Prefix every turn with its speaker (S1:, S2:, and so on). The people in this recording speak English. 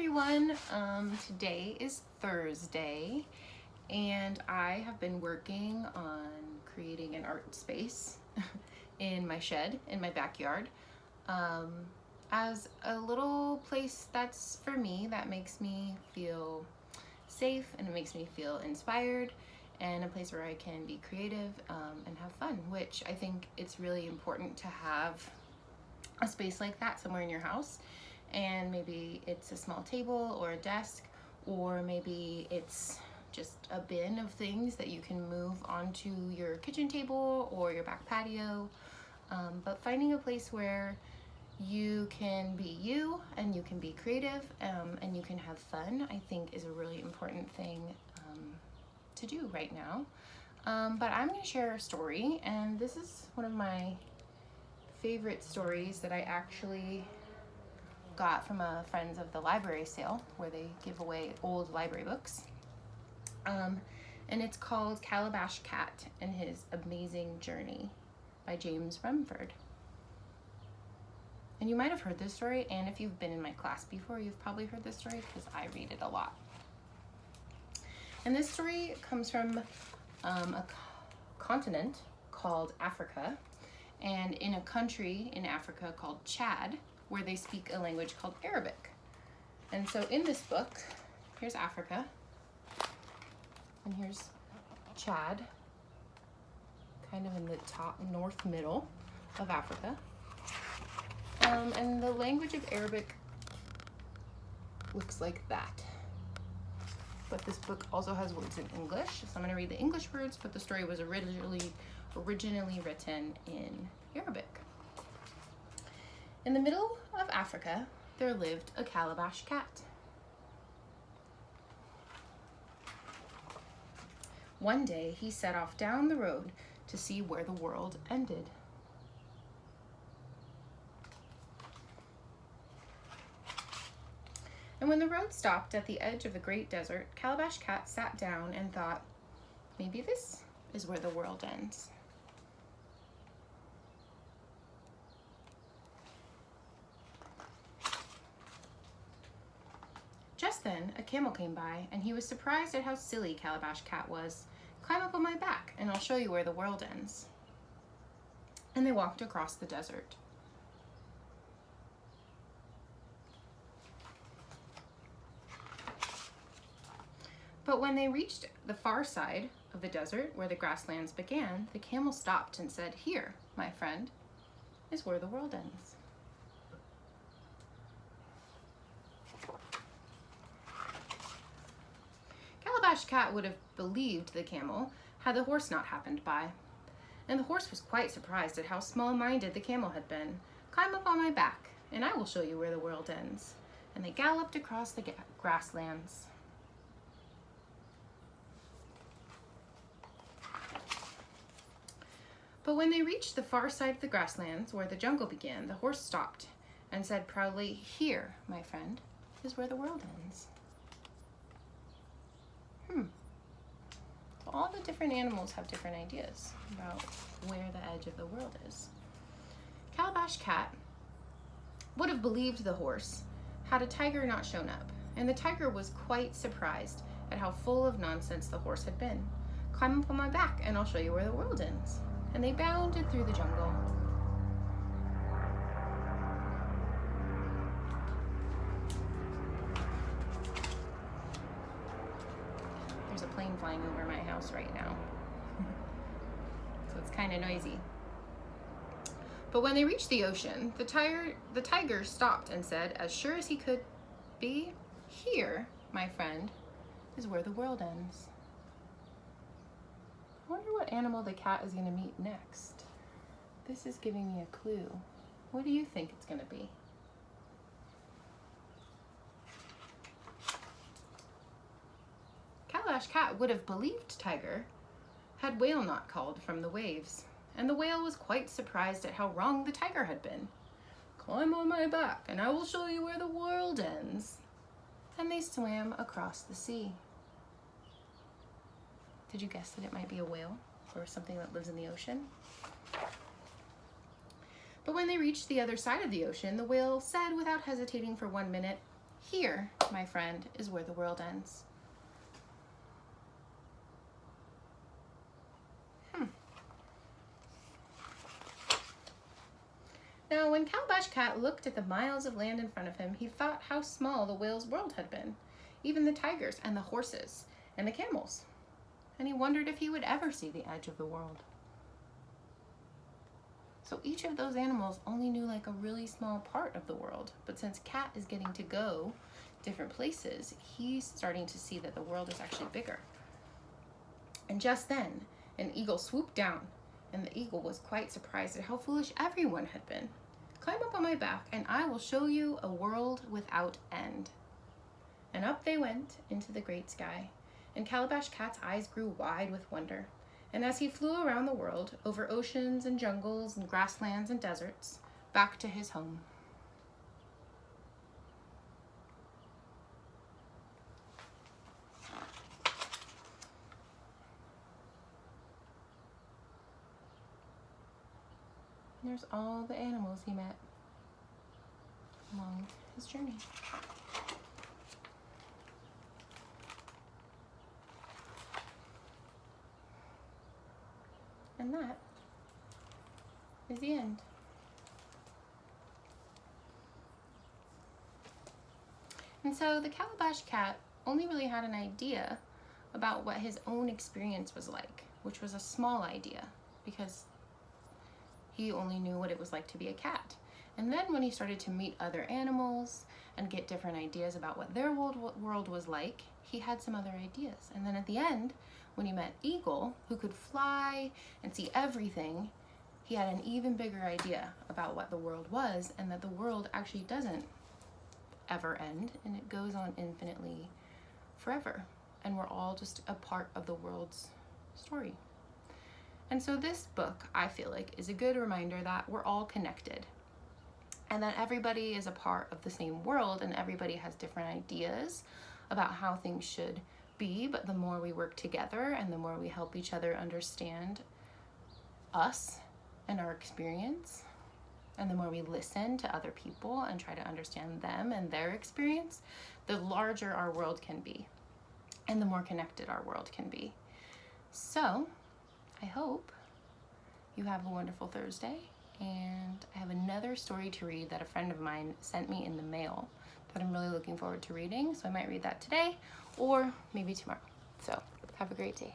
S1: everyone. Today is Thursday and I have been working on creating an art space in my shed, in my backyard, as a little place that's for me, that makes me feel safe and it makes me feel inspired, and a place where I can be creative and have fun, which I think it's really important to have a space like that somewhere in your house. And maybe it's a small table or a desk, or maybe it's just a bin of things that you can move onto your kitchen table or your back patio. But finding a place where you can be you and you can be creative and you can have fun, I think is a really important thing to do right now. But I'm going to share a story, and this is one of my favorite stories that I actually got from a Friends of the Library sale where they give away old library books. And it's called Calabash Cat and His Amazing Journey by James Rumford. And you might have heard this story, and if you've been in my class before, you've probably heard this story because I read it a lot. And this story comes from a continent called Africa, and in a country in Africa called Chad, where they speak a language called Arabic. And so in this book, here's Africa, and here's Chad, kind of in the top north middle of Africa. And the language of Arabic looks like that. But this book also has words in English, so I'm gonna read the English words, but the story was originally written in Arabic. In the middle of Africa, there lived a calabash cat. One day, he set off down the road to see where the world ended. And when the road stopped at the edge of the great desert, Calabash Cat sat down and thought, maybe this is where the world ends. Just then, a camel came by, and he was surprised at how silly Calabash Cat was. Climb up on my back, and I'll show you where the world ends. And they walked across the desert. But when they reached the far side of the desert, where the grasslands began, the camel stopped and said, "Here, my friend, is where the world ends." Calabash Cat would have believed the camel had the horse not happened by. And the horse was quite surprised at how small-minded the camel had been. "Climb up on my back, and I will show you where the world ends." And they galloped across the grasslands. But when they reached the far side of the grasslands, where the jungle began, the horse stopped and said proudly, "Here, my friend, is where the world ends." So all the different animals have different ideas about where the edge of the world is. Calabash Cat would have believed the horse had a tiger not shown up, and the tiger was quite surprised at how full of nonsense the horse had been. "Climb up on my back, and I'll show you where the world ends." And they bounded through the jungle. There's a plane flying over my house right now, so it's kind of noisy. But when they reached the ocean, the tiger stopped and said, as sure as he could be, "Here, my friend, is where the world ends." I wonder what animal the cat is going to meet next. This is giving me a clue. What do you think it's going to be? Calabash Cat would have believed tiger had whale not called from the waves, and the whale was quite surprised at how wrong the tiger had been. "Climb on my back, and I will show you where the world ends." And they swam across the sea. Did you guess that it might be a whale or something that lives in the ocean? But when they reached the other side of the ocean, the whale said without hesitating for 1 minute, Here, my friend, is where the world ends. Now, when Calabash Cat looked at the miles of land in front of him, he thought how small the whale's world had been, even the tigers and the horses and the camels. And he wondered if he would ever see the edge of the world. So each of those animals only knew like a really small part of the world. But since Cat is getting to go different places, he's starting to see that the world is actually bigger. And just then, an eagle swooped down, and the eagle was quite surprised at how foolish everyone had been. Climb up on my back, and I will show you a world without end. And up they went into the great sky, and Calabash Cat's eyes grew wide with wonder. And as he flew around the world, over oceans and jungles and grasslands and deserts, back to his home. There's all the animals he met along his journey. And that is the end. And so the Calabash Cat only really had an idea about what his own experience was like, which was a small idea because he only knew what it was like to be a cat. And then when he started to meet other animals and get different ideas about what their world was like, he had some other ideas. And then at the end, when he met Eagle, who could fly and see everything, he had an even bigger idea about what the world was, and that the world actually doesn't ever end, and it goes on infinitely forever. And we're all just a part of the world's story. And so this book, I feel like, is a good reminder that we're all connected, and that everybody is a part of the same world, and everybody has different ideas about how things should be. But the more we work together and the more we help each other understand us and our experience, and the more we listen to other people and try to understand them and their experience, the larger our world can be and the more connected our world can be. So I hope you have a wonderful Thursday, and I have another story to read that a friend of mine sent me in the mail that I'm really looking forward to reading, so I might read that today or maybe tomorrow. So have a great day.